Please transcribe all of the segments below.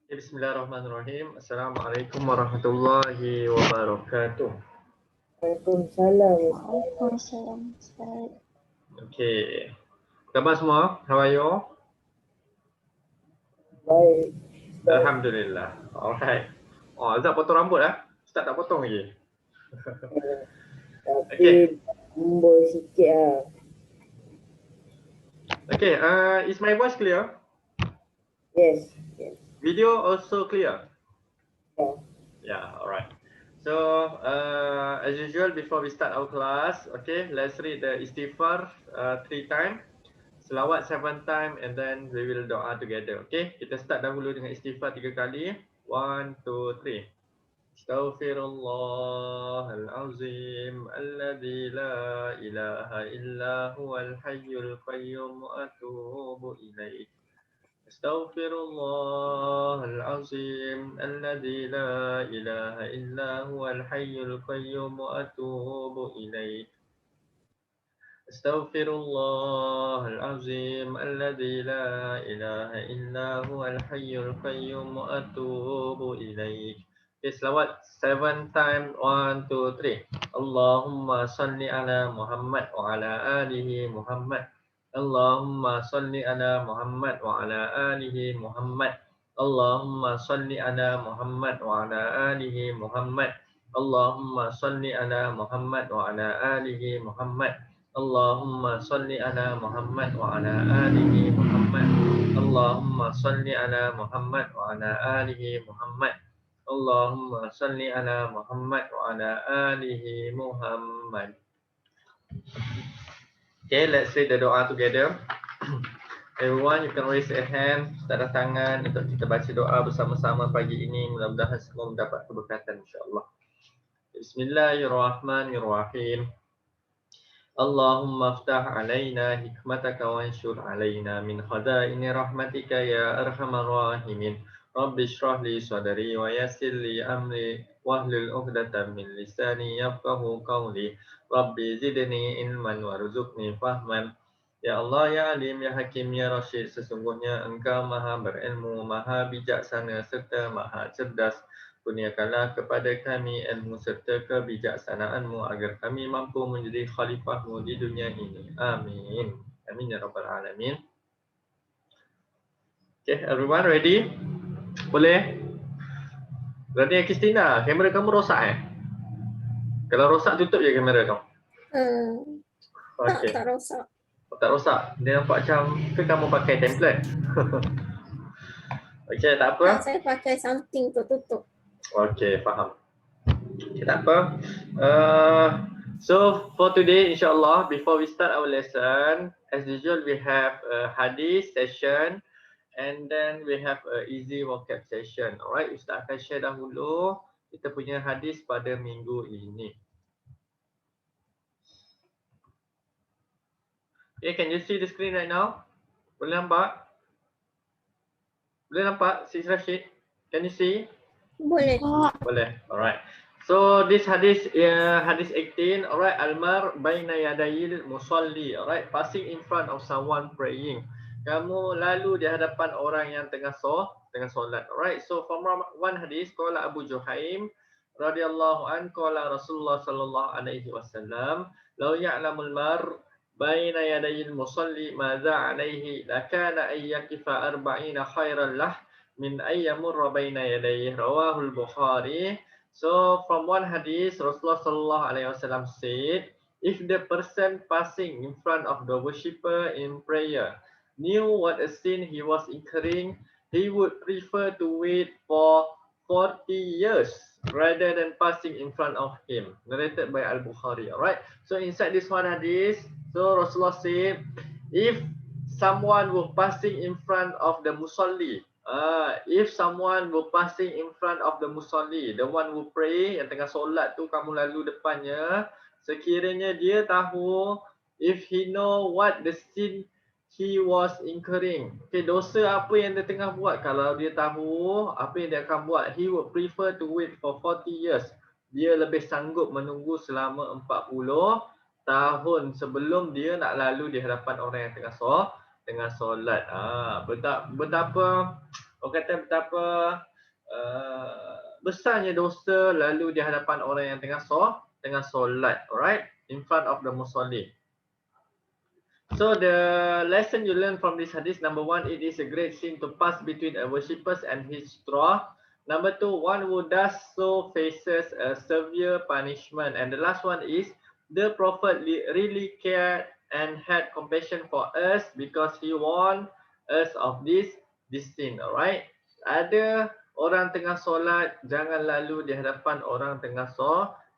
Bismillahirrahmanirrahim. Assalamualaikum warahmatullahi wabarakatuh. Waalaikumsalam. Waalaikumsalam Ustaz. Okay. Khabar semua? How are you all? Baik. Alhamdulillah. Alright. Oh, Azab potong rambut Ustaz tak potong lagi. Tapi Okay. Embul sikit lah. Okay, is my voice clear? Yes. Video also clear? Yeah. Yeah, alright. So, as usual, before we start our class, okay, let's read the istighfar 3 times, selawat 7 times, and then we will doa together. Okay, kita start dahulu dengan istighfar 3 kali. 1, 2, 3. Astaghfirullahalazim alladzi la ilaha illa huwal hayyul qayyum wa atubu ilaih. Astaghfirullahalazim alladzi la ilaha illa huwal hayyul qayyum wa atubu ilaih. Astaghfirullahalazim alladzi la ilaha illa huwal hayyul qayyum wa atubu ilaih. Okay, selawat 7 times. 1, 2, 3. Allahumma salli ala Muhammad wa ala alihi Muhammad. Allahumma salli ala Muhammad wa ala alihi Muhammad. Allahumma salli ala Muhammad wa ala alihi Muhammad. Allahumma salli ala Muhammad wa ala alihi Muhammad. Allahumma salli ala Muhammad wa ala alihi Muhammad. Allahumma salli ala Muhammad wa ala alihi Muhammad. Allahumma salli ala Muhammad wa ala alihi Muhammad. Okay, let's say the doa together. Everyone, you can raise your hand, tanda tangan untuk kita baca doa bersama-sama pagi ini. Mudah-mudahan semua mendapat keberkatan insya-Allah. Bismillahirrahmanirrahim. Allahumma aftah alaina hikmataka wa anshur alaina min khadaini rahmatika ya arhamar rahimin. Rabbi shrah li sadri wa yassir li amri wahlul 'uqdatam min lisani yafqahu qawli. Rabbi zidni ilman warzuqni fahman. Ya Allah, ya Alim, ya Hakim, ya Rashid, sesungguhnya Engkau Maha berilmu, Maha bijaksana serta Maha cerdas. Kurniakanlah kepada kami ilmu serta kebijaksanaan-Mu agar kami mampu menjadi khalifah-Mu di dunia ini. Amin. Amin ya rabbal alamin. Okay, everyone ready? Boleh? Berarti Kristina, kamera kamu rosak Kalau rosak tutup je kamera kamu. Okay. Tak rosak. Tak rosak. Dia nampak macam ke kamu pakai template? Okay, tak apa. Saya pakai something untuk tutup. Okay, faham. Okay, tak apa. So for today, insyaAllah, before we start our lesson, as usual, we have a hadith session and then we have a easy vocab session. Alright, Ustaz akan share dahulu kita punya hadis pada minggu ini. Okay, can you see the screen right now? Boleh nampak? Boleh nampak, Sis Rashid? Can you see? Boleh. Boleh. Alright. So this hadis, hadis 18. Alright. Almar baina yadayil musalli. Alright. Passing in front of someone praying. Kamu lalu di hadapan orang yang tengah solat. Alright. So from one hadis, qala Abu Juhaim radhiyallahu an qala Rasulullah sallallahu alaihi wasallam, "Law ya'lamul mar baina yadayil musalli madza alaihi lakana ay yaqifa 40 khairan lah min ayyamurra baina yadayhi." Rawahul Bukhari. So from one hadith, Rasulullah sallallahu alaihi wasallam said, if the person passing in front of the worshipper in prayer knew what a sin he was incurring, he would prefer to wait for 40 years rather than passing in front of him. Narrated by Al-Bukhari. Alright. So inside this one hadith, so Rasulullah said, if someone were passing in front of the musalli, if someone were passing in front of the musalli, the one who pray, yang tengah solat tu kamu lalu depannya, sekiranya dia tahu, if he know what the sin he was incurring, okay, dosa apa yang dia tengah buat, kalau dia tahu apa yang dia akan buat, he would prefer to wait for 40 years. Dia lebih sanggup menunggu selama 40 tahun sebelum dia nak lalu di hadapan orang yang tengah solat. Betapa Orang kata betapa besarnya dosa lalu di hadapan orang yang tengah solat, alright, in front of the musalli. So the lesson you learn from this hadith, number one, it is a great sin to pass between a worshippers and his straw. Number two, one who does so faces a severe punishment. And the last one is, the Prophet really cared and had compassion for us because he warned us of this sin, alright. Ada orang tengah solat, jangan lalu di hadapan orang tengah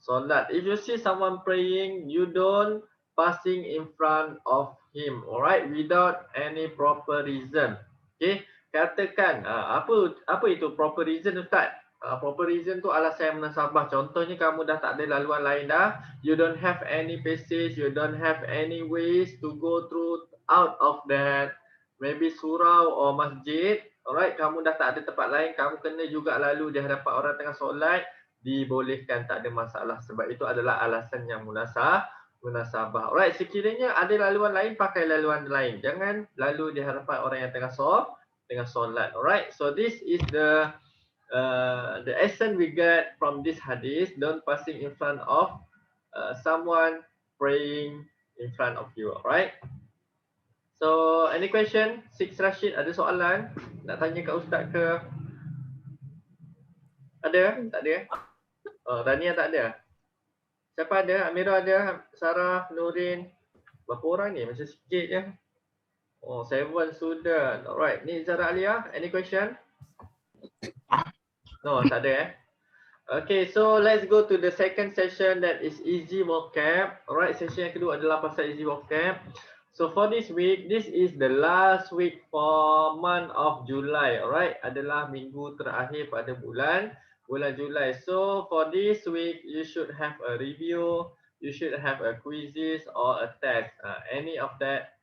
solat. If you see someone praying, you don't passing in front of him, alright, without any proper reason. Okay, katakan apa itu proper reason, Ustaz? Proper reason tu alasan munasabah. Contohnya kamu dah tak ada laluan lain dah, you don't have any passage, you don't have any ways to go through out of that maybe surau or masjid, alright, kamu dah tak ada tempat lain, kamu kena juga lalu di hadapan orang tengah solat, dibolehkan, tak ada masalah, sebab itu adalah alasan yang munasabah. Alright, sekiranya ada laluan lain, pakai laluan lain. Jangan lalu di hadapan orang yang tengah solat. Alright, so this is the essence we get from this hadith. Don't passing in front of someone praying in front of you. Alright. So any question? Six Rashid, ada soalan? Nak tanya kat Ustaz ke? Ada? Tak ada? Oh, Rania tak ada? Siapa ada? Amira ada, Sarah, Nurin. Berapa orang ni? Macam sikit je. Oh, 7 student. Alright. Ni Zara Alia, any question? No, tak ada Okay, so let's go to the second session, that is easy vocab. Alright, session yang kedua adalah pasal easy vocab. So for this week, this is the last week for month of July. Alright, adalah minggu terakhir pada bulan Julai. So for this week, you should have a review, you should have a quizzes or a test. Any of that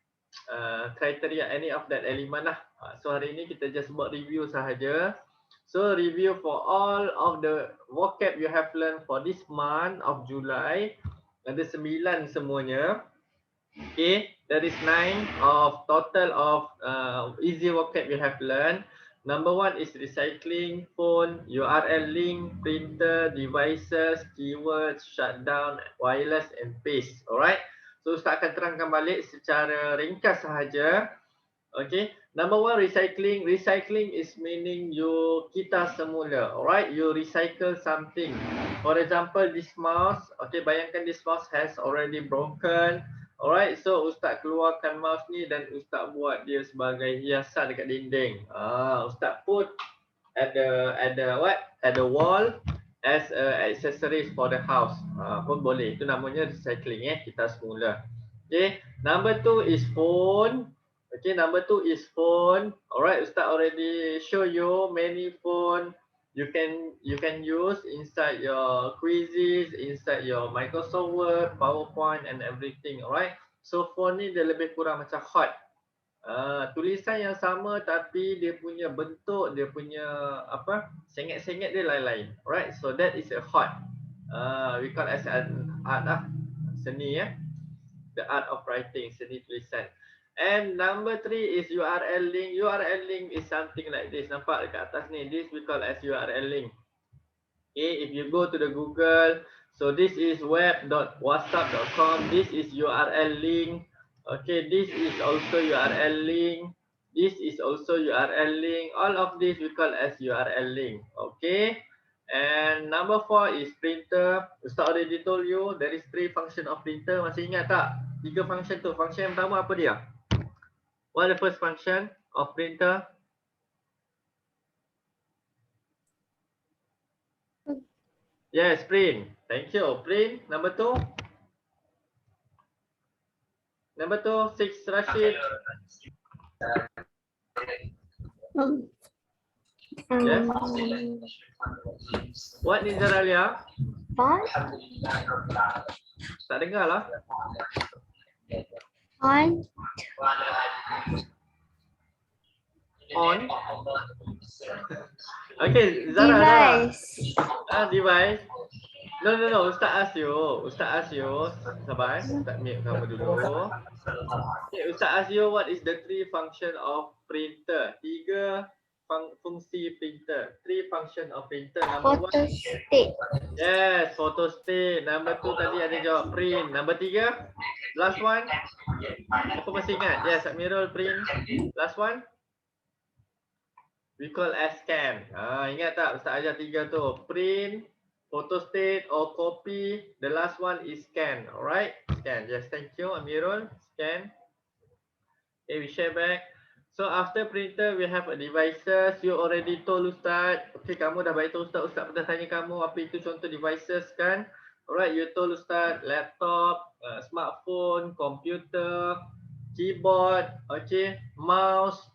criteria, any of that element lah. So hari ini kita just buat review sahaja. So review for all of the vocab you have learned for this month of July. Ada 9 semuanya. Okay, there is 9 of total of easy vocab you have learned. Number 1 is recycling, phone, URL link, printer, devices, keywords, shutdown, wireless and paste. Alright. So Ustaz akan terangkan balik secara ringkas sahaja. Okay. Number 1, recycling. Recycling is meaning you kita semula. Alright. You recycle something. For example, this mouse. Okay. Bayangkan this mouse has already broken. Alright, so Ustaz keluarkan mouse ni dan Ustaz buat dia sebagai hiasan dekat dinding. Ustaz put at the wall as accessories for the house. Pun boleh. Itu namanya recycling kita semula. Okay, number 2 is phone. Okay, number 2 is phone. Alright, Ustaz already show you many phone you can use inside your quizzes, inside your Microsoft Word, PowerPoint and everything. Alright. So phone ni dia lebih kurang macam hot. Tulisan yang sama tapi dia punya bentuk, dia punya sengit-sengit dia lain-lain. Alright. So that is a hot. We call as an art seni The art of writing, seni tulisan. And number 3 is URL link. URL link is something like this. Nampak dekat atas ni. This we call as URL link. Okay, if you go to the Google, so this is web.whatsapp.com. This is URL link. Okay, this is also URL link. This is also URL link. All of this we call as URL link. Okay. And number 4 is printer. Ustaz already told you there is 3 function of printer. Masih ingat tak? 3 function tu. Function yang pertama apa dia? What is the first function of printer? Yes, print. Thank you. Print. Number 2. Number 2, 6 Rashid. Yes. What is Zaralia? Tak dengar lah. On. Okay, Zara. Device. Device. No. Ustaz ask you. Sabar. Ustaz mute kamu dulu. Okay, Ustaz ask you what is the 3 function of printer. 3 fungsi printer. 3 function of printer. Number 1. Photostat. Yes, photostat. Number 2 tadi ada jawab print. Number 3. Last one. Apa masih ingat? Yes, Admiral print. Last one. We call as scan. Ingat tak Ustaz ajar 3 tu. Print, photostat or copy. The last one is scan. Alright. Scan. Yes, thank you Amirul. Scan. Okay, we share back. So after printer, we have a devices. You already told Ustaz. Okay, kamu dah bagi tahu Ustaz. Ustaz pernah tanya kamu apa itu contoh devices kan? Alright, you told Ustaz laptop, smartphone, computer, keyboard, okay, mouse,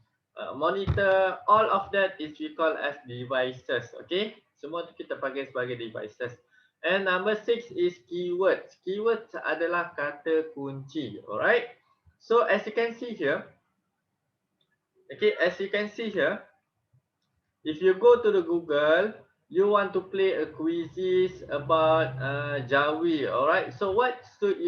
monitor. All of that is we call as devices. Okay, semua tu kita panggil sebagai devices. And number 6 is keywords. Keywords adalah kata kunci. Alright. So as you can see here, okay, as you can see here, if you go to the Google, you want to play a quizzes about Jawi, alright? So what should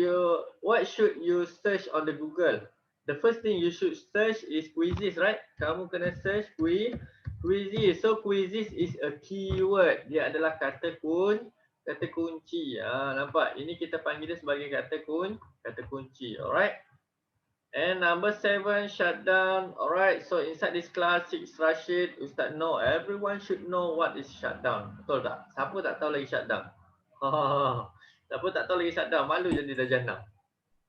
you search on the Google? The first thing you should search is quizzes, right? Kamu kena search quizzes. So quizzes is a keyword. Dia adalah kata kunci. Nampak? Ini kita panggil dia sebagai kata kunci, alright? And number 7, shutdown. Alright, so inside this class 6 Rashid, Ustaz know everyone should know what is shutdown. Betul tak? Siapa tak tahu lagi shutdown? Siapa tak tahu lagi shutdown? Malu jadi dah jannah.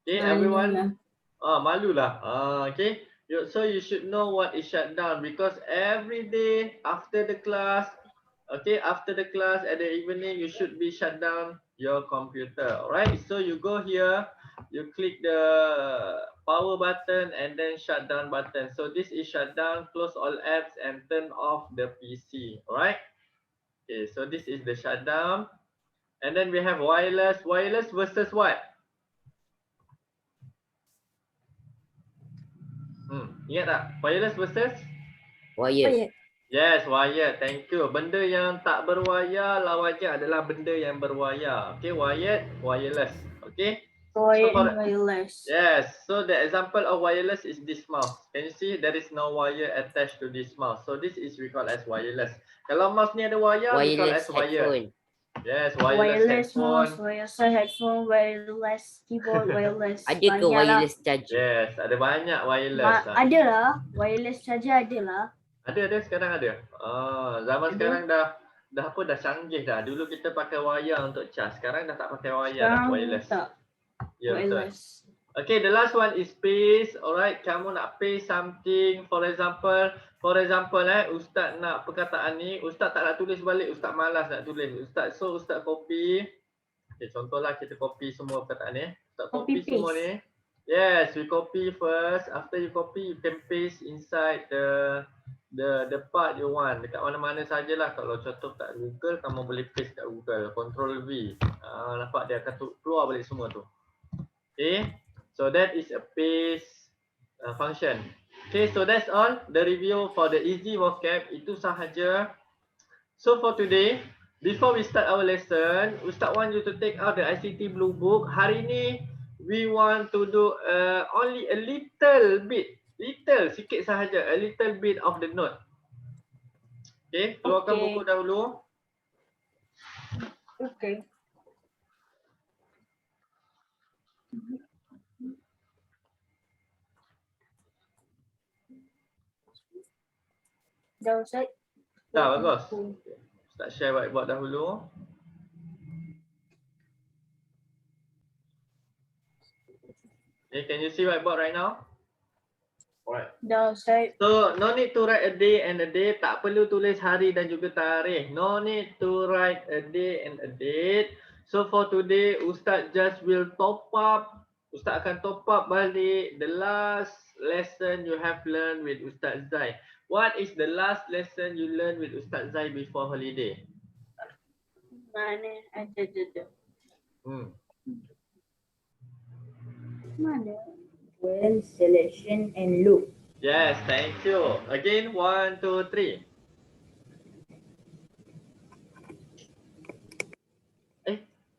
Okay, everyone. Malulah. Okay. So you should know what is shutdown because every day after the class, okay, after the class at the evening, you should be shut down your computer. Alright, so you go here, you click the power button and then shutdown button. So this is shutdown, close all apps and turn off the PC. Alright. Okay, so this is the shutdown. And then we have wireless. Wireless versus what? Ingat tak? Wireless versus? Wire. Yes, wire. Thank you. Benda yang tak berwayar lawannya adalah benda yang berwayar. Okay, wired, wireless. Okay. Wireless. Yes. So the example of wireless is this mouse. Can you see there is no wire attached to this mouse. So this is we call as wireless. Kalau mouse ni ada wire, we call as Wireless wire. headphone. Yes, wireless headphone. Wireless headphone, wireless keyboard, wireless. Ada ke wireless charger? Yes, ada banyak wireless. Ada lah. Wireless charger ada lah. Ada sekarang ada. Zaman sekarang dah canggih dah. Dulu kita pakai wire untuk charge. Sekarang dah tak pakai wire dah, wireless. Tak. Ya, betul. Wireless. Okay, the last one is paste. Alright, kamu nak paste something. For example, Ustaz nak perkataan ni, Ustaz tak nak tulis balik, Ustaz malas nak tulis. Ustaz copy. Okay, contohlah kita copy semua perkataan ni. Ustaz copy semua ni. Yes, we copy first. After you copy, you can paste inside the part you want. Dekat mana-mana sajalah. Kalau contoh kat Google, kamu boleh paste kat Google. Control V. Nampak dia akan keluar balik semua tu. Okay. So that is a paste function. Okay, so that's all the review for the easy vocab. Itu sahaja. So for today, before we start our lesson, Ustaz want you to take out the ICT Blue Book. Hari ni we want to do only a little bit, sikit sahaja, a little bit of the note. Okay, keluarkan buku dahulu. Okay. Dah Ustaz? Dah, bagus. Ustaz share whiteboard dahulu. Okay, can you see whiteboard right now? Alright. Dah Ustaz. So, no need to write a day and a date. Tak perlu tulis hari dan juga tarikh. No need to write a day and a date. So, for today, Ustaz just will top up. Ustaz akan top up balik the last lesson you have learned with Ustaz Zai. What is the last lesson you learned with Ustaz Zai before holiday? Mana ada. Mana? Well, selection and loop. Yes, thank you. Again, 1, 2, 3.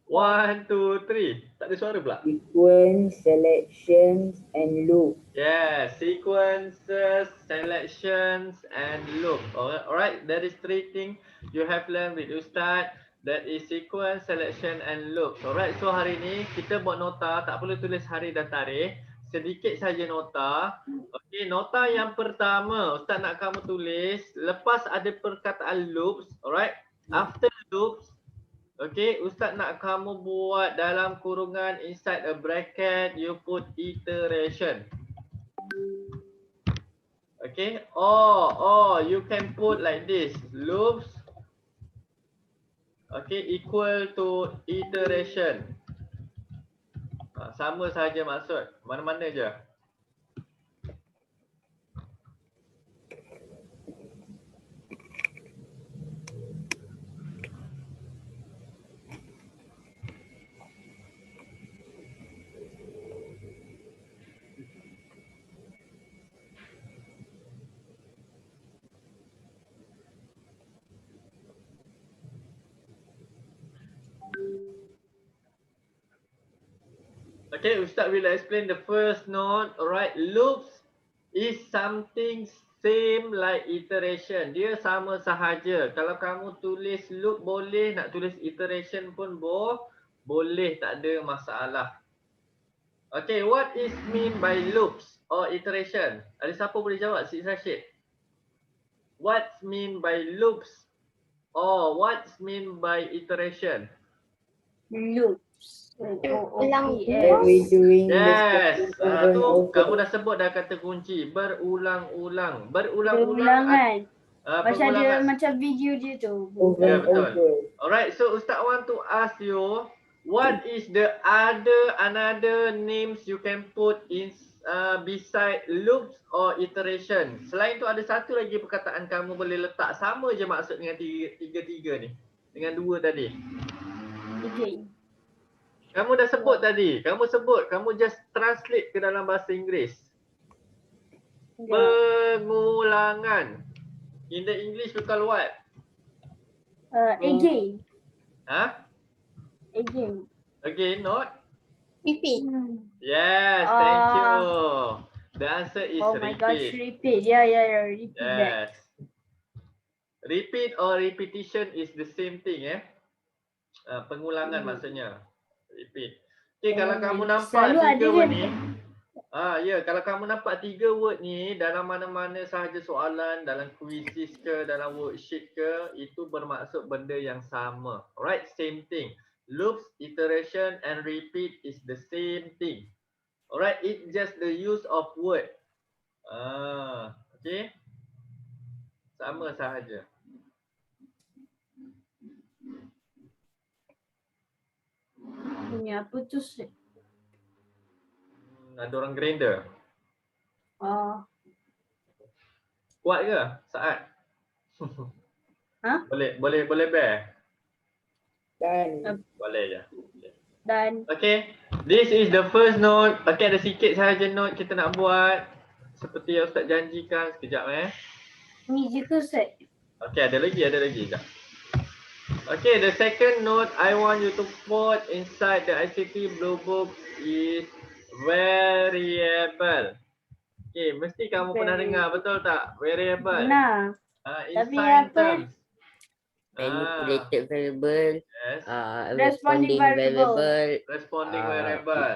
1, 2, 3. Tak ada suara pula. Sequence, selections, and loop. Yeah, sequences, selections, and loop. Alright, that is 3 things you have learned with Ustaz. That is sequence, selection, and loop. Alright, so hari ni kita buat nota. Tak perlu tulis hari dan tarikh. Sedikit saja nota. Okey, nota yang pertama Ustaz nak kamu tulis lepas ada perkataan loops. Alright, after loops, okay, Ustaz nak kamu buat dalam kurungan inside a bracket you put iteration. Okay, or you can put like this, loops, okay, equal to iteration. Sama saja maksud, mana-mana je. Okay, Ustaz will explain the first note. Alright, loops is something same like iteration. Dia sama sahaja. Kalau kamu tulis loop boleh, nak tulis iteration pun boleh, tak ada masalah. Okay, what is mean by loops or iteration? Ada siapa boleh jawab? Cik Rashid. What's mean by loops or what's mean by iteration? Loops. Redoing Yes, the steps tu over kamu dah sebut dah kata kunci, berulang-ulang. Berulang-ulang. Berulangan. Macam dia Pengulangan. macam video dia tu. over Ya, and betul. over. Alright, so Ustaz want to ask you, what is the another names you can put in beside loops or iteration? Selain tu ada satu lagi perkataan kamu boleh letak, sama je maksud dengan tiga ni. Dengan dua tadi. Okay. Kamu dah sebut tadi. Kamu just translate ke dalam bahasa Inggeris. Pengulangan. In the English we call what? Again. Huh? Again. Again, not? Repeat. Yes, thank you. The answer is Oh my gosh, repeat. Yeah, repeat that. Yes. Repeat or repetition is the same thing, pengulangan maksudnya. Repeat. Okay, kalau kamu nampak Selalu ada tiga word kan? ni, kalau kamu nampak tiga word ni dalam mana-mana sahaja soalan, dalam quizzes ke, dalam worksheet ke, itu bermaksud benda yang sama. Alright, same thing. Loops, iteration and repeat is the same thing. Alright, it's just the use of word. Okay. Sama sahaja. Ini apa tu? Ada orang grinder. Kuat ke Saat? Boleh bear? Dan Boleh je. Dan Okay, this is the first note. Okay, ada sikit sahaja note kita nak buat. Seperti yang Ustaz janjikan. Sekejap ni je tu Ustaz. Okay, ada lagi. Sekejap. Okay, the second note I want you to put inside the ICT Blue Book is variable. Okay, mesti kamu pernah dengar, betul tak? Variable. Nah, In tapi science apa? terms. Manipulated variable, Yes. responding variable, Responding variable.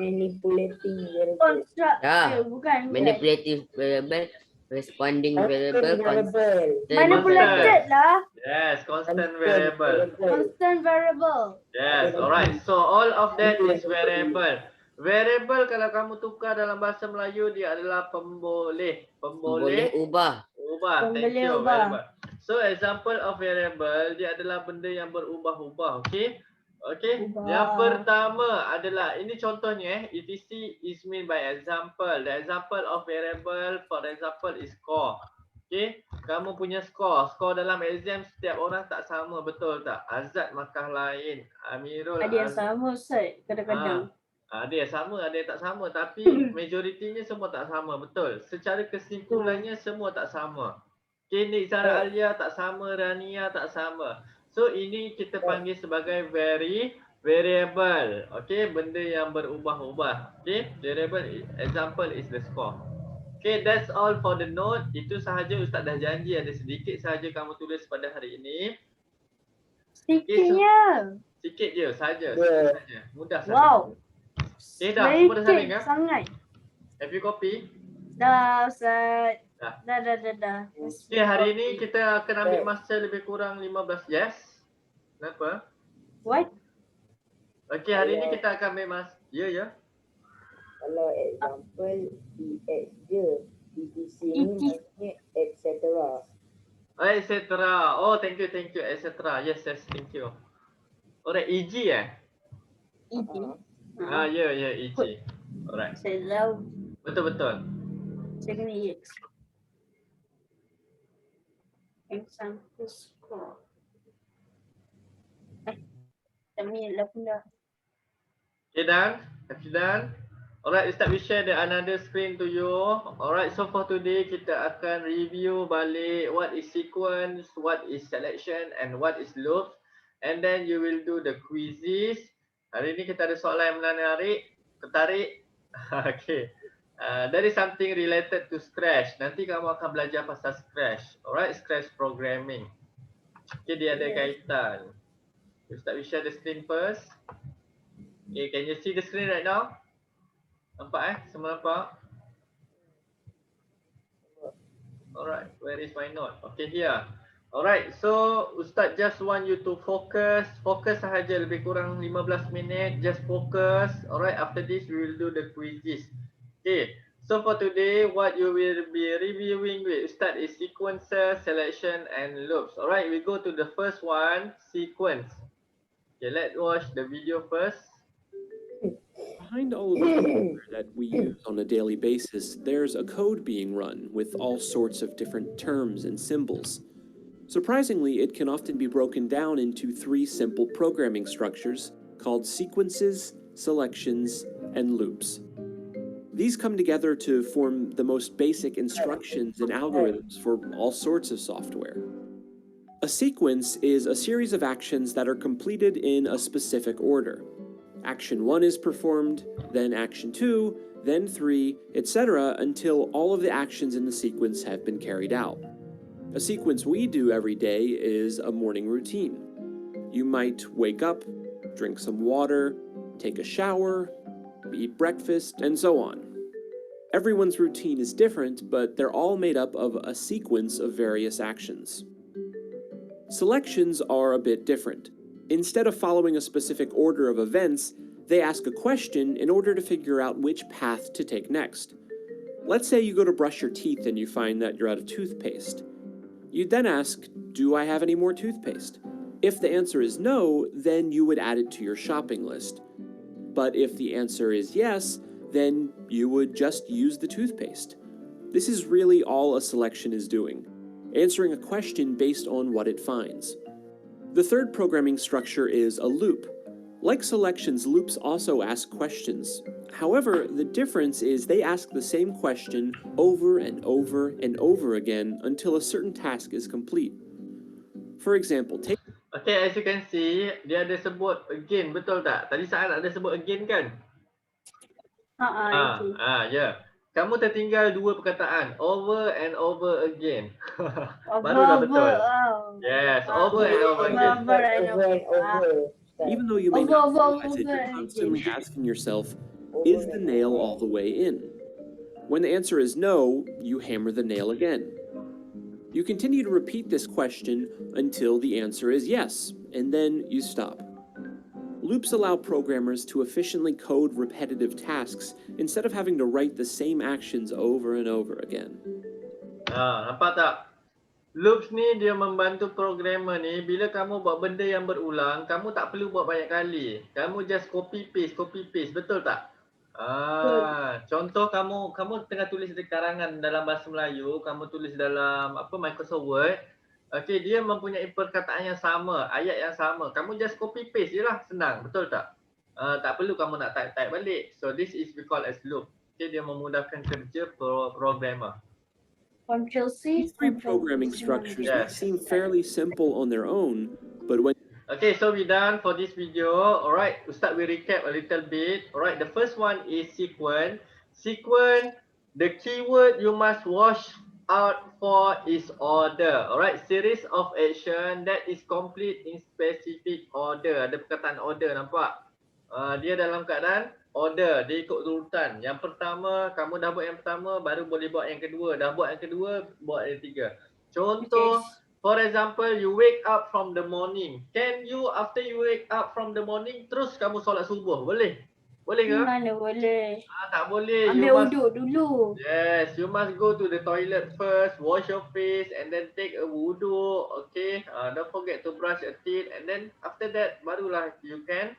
manipulating variable. Construct. Bukan. manipulative variable, responding variable, variable. Manipulated lah. Yes, constant variable. Constant variable. Yes, alright. So all of that is variable. Variable kalau kamu tukar dalam bahasa Melayu dia adalah pemboleh. boleh ubah. Thank Pemboleh you. ubah. Variable. So example of variable dia adalah benda yang berubah-ubah. Okay. Okay. Ubah. Yang pertama adalah ini contohnya etc is mean by example. The example of variable for example is score. Okay. Kamu punya score. Score dalam exam setiap orang tak sama, betul tak? Azad markah lain. Amirul Ada yang sama Ustaz kadang-kadang. Ada yang sama, ada yang tak sama. Tapi majoritinya semua tak sama, betul. Secara kesimpulannya semua tak sama. Okay, Nik Zara Alia tak sama, Rania tak sama. So ini kita panggil sebagai variable. Okay, benda yang berubah-ubah. Okay, variable example is the score. Okay, that's all for the note. Itu sahaja Ustaz dah janji ada sedikit sahaja kamu tulis pada hari ini. Sikitnya. Sikit je sahaja, Yeah. sikit saja. Mudah saja. Wow. Okay, dah semua dah saling Sedikit kan? sangat. Have you copy? Dah, Ustaz. Dah. Dah. Okay, hari ini kita akan ambil masa lebih kurang 15. Yes? Kenapa? What? Okay, hari ini kita akan ambil masa. Ya. Kalau example EX je, ETC ni maksudnya etc. Etc. Oh, thank you, etc. Yes, thank you. Alright, EG ET. Ya, EG. Alright, Saya tahu. betul. Saya kena EX. Example score. Kami lah pun dah. Okay, done? Have you done? Alright, Ustaz will share the another screen to you. Alright, so for today kita akan review balik what is sequence, what is selection and what is loops. And then you will do the quizzes. Hari ni kita ada soalan yang menarik, tertarik. Okay. That is something related to Scratch. Nanti kamu akan belajar pasal Scratch. Alright, Scratch programming. Okay, dia ada kaitan. Ustaz will share the screen first. Okay, can you see the screen right now? Nampak Semua nampak? Alright, where is my note? Okay, here. Alright, so Ustaz just want you to focus sahaja lebih kurang 15 minit, just focus. Alright, after this we will do the quizzes. Okay, so for today what you will be reviewing with Ustaz is sequences, selection and loops. Alright, we go to the first one, sequence. Okay, let's watch the video first. Behind all of the software that we use on a daily basis, there's a code being run with all sorts of different terms and symbols. Surprisingly, it can often be broken down into 3 simple programming structures called sequences, selections, and loops. These come together to form the most basic instructions and algorithms for all sorts of software. A sequence is a series of actions that are completed in a specific order. Action 1 is performed, then action 2, then 3, etc. until all of the actions in the sequence have been carried out. A sequence we do every day is a morning routine. You might wake up, drink some water, take a shower, eat breakfast, and so on. Everyone's routine is different, but they're all made up of a sequence of various actions. Selections are a bit different. Instead of following a specific order of events, they ask a question in order to figure out which path to take next. Let's say you go to brush your teeth and you find that you're out of toothpaste. You'd then ask, do I have any more toothpaste? If the answer is no, then you would add it to your shopping list. But if the answer is yes, then you would just use the toothpaste. This is really all a selection is doing, answering a question based on what it finds. The third programming structure is a loop. Like selections, loops also ask questions. However, the difference is they ask the same question over and over and over again until a certain task is complete. For example, take... Okay, as you can see, dia ada sebut again, betul tak? Tadi Sa'ad ada sebut again kan? Ya. Kamu tertinggal 2 perkataan, over and over again. Baru dah betul. Yes, over and over again. Over and over. Even though you may not realize it, you're over constantly asking yourself, is the nail all the way in? When the answer is no, you hammer the nail again. You continue to repeat this question until the answer is yes, and then you stop. Loops allow programmers to efficiently code repetitive tasks instead of having to write the same actions over and over again. Nampak tak? Loops ni dia membantu programmer ni, bila kamu buat benda yang berulang, kamu tak perlu buat banyak kali. Kamu just copy paste, betul tak? Contoh kamu tengah tulis karangan dalam bahasa Melayu, kamu tulis dalam Microsoft Word. Okay, dia mempunyai perkataan yang sama, ayat yang sama. Kamu just copy paste je lah, senang, betul tak? Tak perlu kamu nak type balik. So this is we call as loop. Okay, dia memudahkan kerja programmer. These 3 programming structures may seem fairly simple on their own, But when Okay, so we done for this video. Alright, Ustaz will recap a little bit. Alright, the first one is sequence. Sequence, the keyword you must watch out for is order. Alright, series of action that is complete in specific order. Ada perkataan order, nampak? Dia dalam keadaan order, dia ikut urutan. Yang pertama, kamu dah buat yang pertama, baru boleh buat yang kedua. Dah buat yang kedua, buat yang tiga. Contoh, for example, you wake up from the morning. Can you, after you wake up from the morning, terus kamu solat subuh? Boleh? Boleh ke? Mana boleh. Tak boleh. Ambil uduk dulu. Yes, you must go to the toilet first, wash your face, and then take a wudu. Okay, don't forget to brush your teeth, and then after that, barulah you can.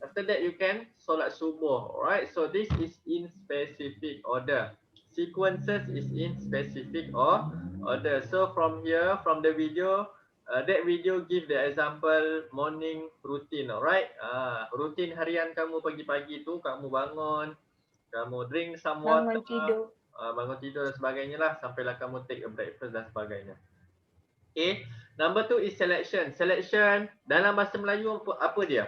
After that, you can solat subuh. Alright, so this is in specific order. Sequences is in specific order. So from here, from the video, that video give the example morning routine. Alright, rutin harian kamu pagi-pagi tu, kamu bangun, kamu drink some water, bangun tidur dan sebagainya lah, sampailah kamu take a breakfast dan sebagainya. Okay, number 2 is selection. Selection dalam bahasa Melayu apa dia?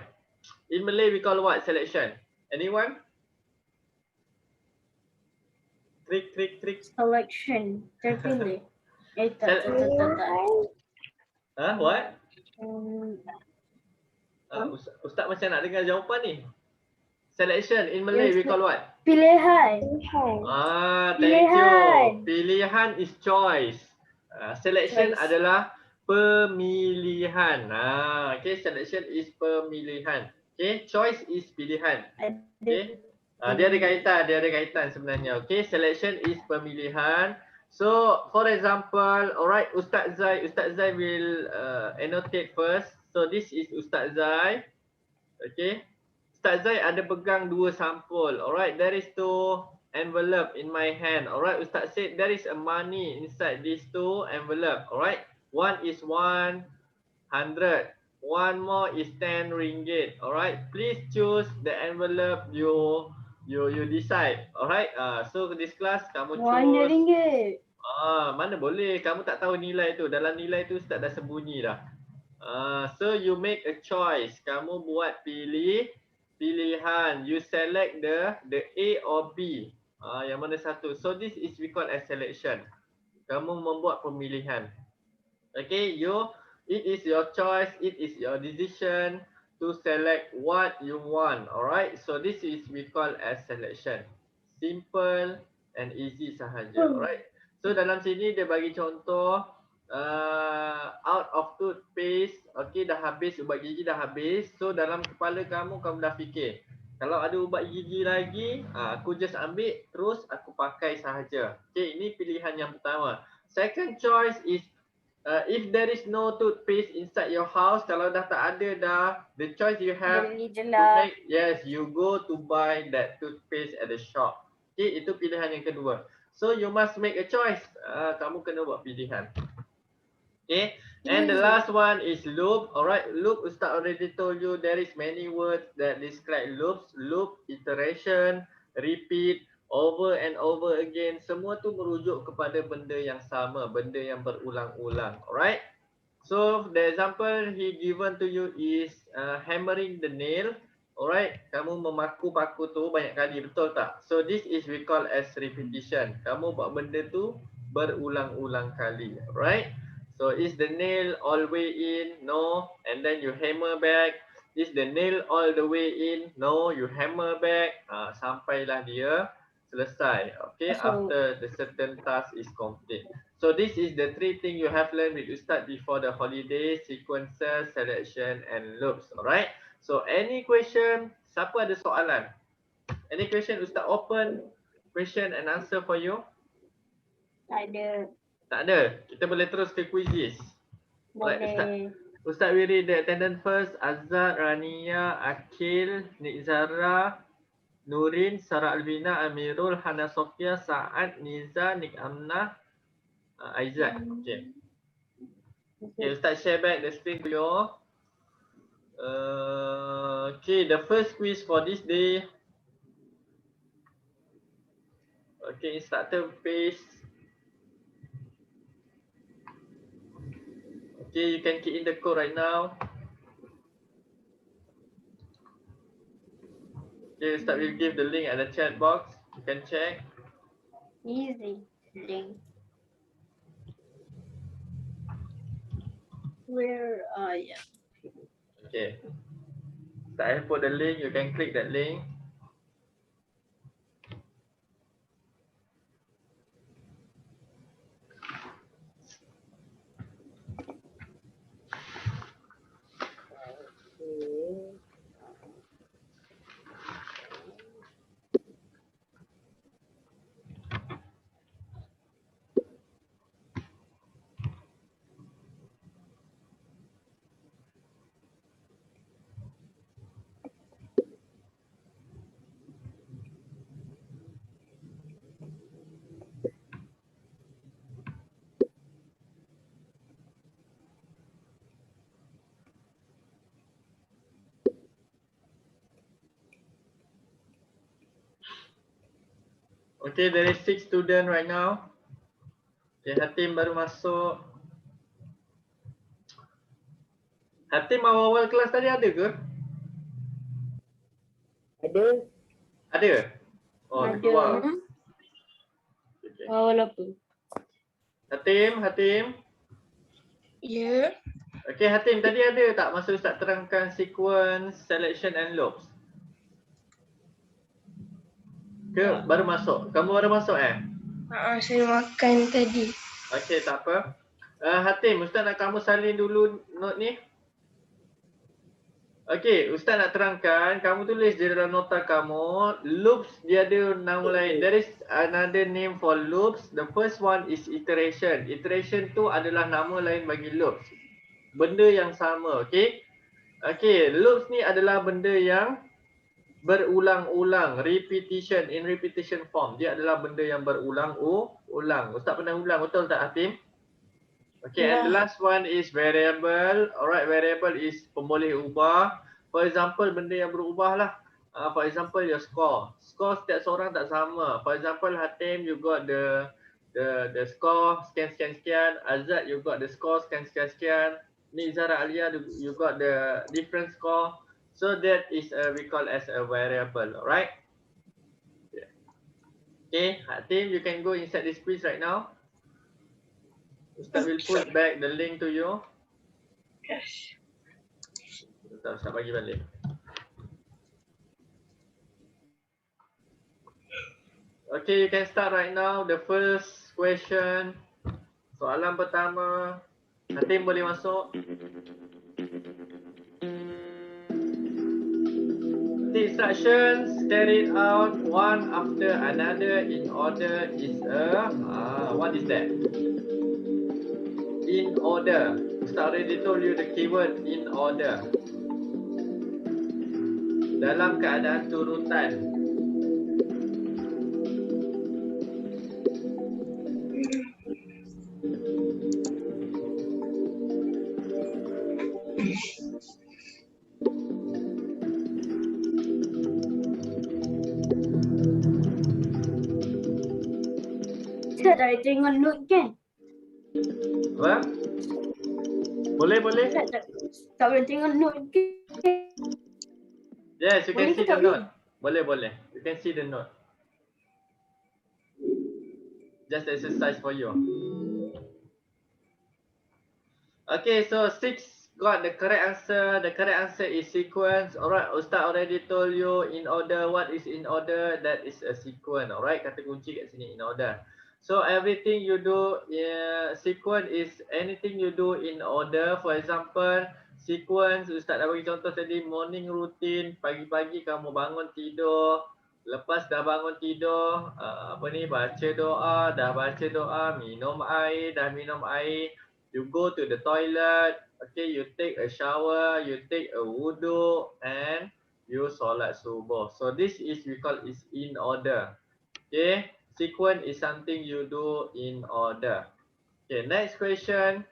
In Malay we call what selection? Anyone? Trick. Selection. Terpilih. Tak. What? Ustaz macam nak dengar jawapan ni. Selection in Malay we call what? Pilihan. Thank you. Pilihan is choice. Selection adalah pemilihan. Okay, selection is pemilihan. Okay, choice is pilihan. Okay. Dia ada kaitan sebenarnya. Okay, selection is pemilihan. So, for example, alright, Ustaz Zai will annotate first. So, this is Ustaz Zai. Okay. Ustaz Zai ada pegang 2 sampul. Alright, there is 2 envelope in my hand. Alright, Ustaz said there is a money inside these 2 envelope. Alright, one is 100. One more is 10 ringgit. Alright, please choose the envelope you decide. Alright, so this class kamu choose 100 ringgit. Mana boleh, kamu tak tahu nilai tu. Dalam nilai tu Ustaz dah sembunyi dah. So you make a choice. Kamu buat pilihan. You select the A or B. Yang mana satu. So this is we call as selection. Kamu membuat pemilihan. Okay, it is your choice, it is your decision to select what you want. Alright, so this is we call as selection. Simple and easy sahaja. Alright, so dalam sini dia bagi contoh out of toothpaste. Okay, dah habis, ubat gigi dah habis. So dalam kepala kamu dah fikir, kalau ada ubat gigi lagi, aku just ambil terus aku pakai sahaja. Okay, ini pilihan yang pertama. Second choice is if there is no toothpaste inside your house, kalau dah tak ada dah, the choice you have to make, yes, you go to buy that toothpaste at the shop. Okay, itu pilihan yang kedua. So you must make a choice. Kamu kena buat pilihan. Okay, and the last one is loop. Alright, loop, Ustaz already told you there is many words that describe loops. Loop, iteration, repeat, over and over again. Semua tu merujuk kepada benda yang sama, benda yang berulang-ulang. Alright, so the example he given to you is hammering the nail. Alright, kamu memaku paku tu banyak kali, betul tak? So this is we call as repetition. Kamu buat benda tu berulang-ulang kali. Alright, so is the nail all the way in? No. And then you hammer back. Is the nail all the way in? No, you hammer back. Sampailah dia selesai. Okay, after the certain task is complete. So this is the 3 things you have learned with Ustaz before the holiday: sequences, selection and loops. Alright, so any question? Siapa ada soalan? Any question? Ustaz open question and answer for you. Tak ada. Kita boleh terus ke quizzes. boleh. Ustaz will read the attendance first. Azhar, Rania, Akil, Nizara, Nurin, Sarah Alvina, Amirul, Hana Sofia, Saad, Niza, Nik Amnah, Aizat. Okay. Okay, Ustaz share back the screen to you. Okay, the first quiz for this day. Okay, instructor page. Okay, you can key in the code right now. Ustaz will give the link at the chat box. You can check. Easy. Link. Where are you? Okay. Ustaz will put the link. You can click that link. Okay. Okay, there is 6 student right now. Okay, Hatim baru masuk. Hatim awal-awal kelas tadi ada ke? Ada? Ada? Oh, dia keluar. Ada. Okay. Awal apa? Hatim. Ya. Okay, Hatim, tadi ada tak masa Ustaz terangkan sequence, selection and loops? Ke baru masuk? Kamu baru masuk Saya makan tadi. Okay, tak apa. Hatim, Ustaz nak kamu salin dulu note ni. Okay, Ustaz nak terangkan, kamu tulis di dalam nota kamu, loops dia ada nama lain. There is another name for loops. The first one is iteration. Iteration tu adalah nama lain bagi loops. Benda yang sama, okay? Okay, loops ni adalah benda yang berulang-ulang, repetition, in repetition form. Dia adalah benda yang berulang-ulang. Ustaz pernah ulang, betul tak Hatim? Okay, and the last one is variable. Alright, variable is pemboleh ubah. For example, benda yang berubah lah. For example, your score. Score setiap seorang tak sama. For example, Hatim, you got the score sekian. Azad, you got the score sekian. Ni Zara Alia, you got the different score. So that is we call as a variable. Alright. Okay, Hatim, you can go inside this quiz right now. Ustaz will put back the link to you. Yes. Ustaz bagi balik. Okay, you can start right now. The first question. Soalan pertama. Hatim boleh masuk. The instructions carried out one after another in order is what is that? In order. Ustaz already told you the keyword in order. Dalam keadaan turutan. Saya dah tengok note kan? Apa? Boleh? Tak boleh tengok note kan? Yes, you can Boleh see ke the tak note. Boleh. You can see the note. Just exercise for you. Okay, so 6 got the correct answer. The correct answer is sequence. Alright, Ustaz already told you in order. What is in order? That is a sequence. Alright, kata kunci kat sini in order. So everything you do, sequence is anything you do in order. For example, sequence, Ustaz dah bagi contoh tadi, morning routine, pagi-pagi kamu bangun tidur, lepas dah bangun tidur, baca doa, dah baca doa, minum air, dah minum air, you go to the toilet, okay, you take a shower, you take a wudu, and you solat subuh. So this is we call is in order. Okay, sequence is something you do in order. Okay, next question.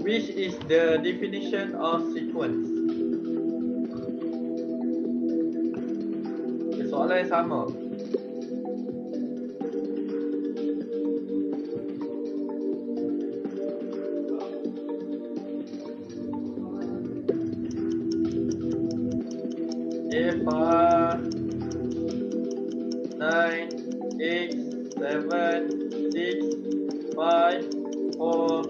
Which is the definition of sequence? Soalan yang sama. Okay, 5, 9, 8, 7, 6, 5, 4.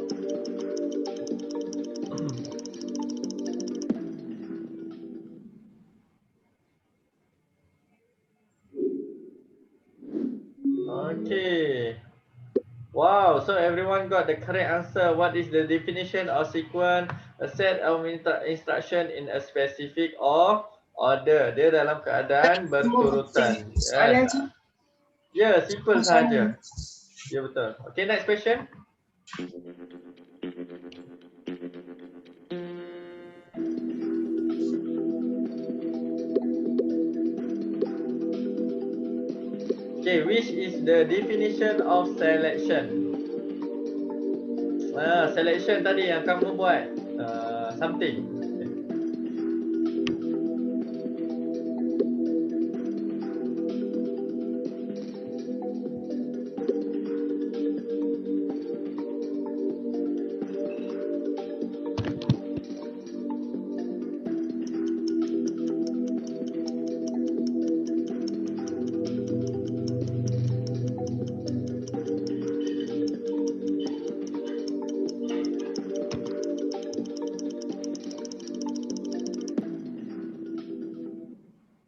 Okay. Wow, so everyone got the correct answer. What is the definition of sequence? A set of instruction in a specific order. Dia dalam keadaan berturutan. Soalan Yes. Ya, simple saja. Ya, betul. Okay, next question. Okay, which is the definition of selection? Selection tadi yang kamu buat something.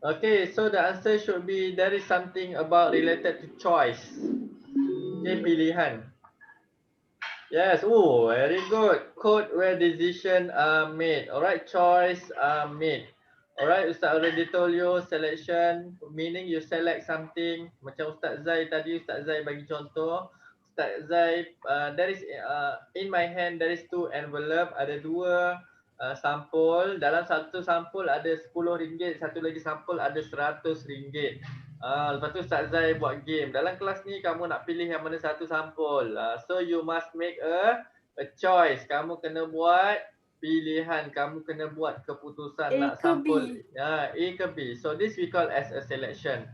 Okay, so the answer should be there is something about related to choice. Okay, pilihan. Yes, oh, very good. Code where decision are made. Alright, choice are made. Alright, Ustaz already told you selection, meaning you select something. Macam Ustaz Zai tadi, Ustaz Zai bagi contoh. Ustaz Zai, there is in my hand there is 2 envelope, ada 2 sampul. Dalam satu sampul ada RM10, satu lagi sampul ada RM100. Lepas tu Ustaz Zai buat game. Dalam kelas ni kamu nak pilih yang mana satu sampul. So you must make a choice. Kamu kena buat pilihan. Kamu kena buat keputusan A nak ke sampul. B? A ke B. So this we call as a selection.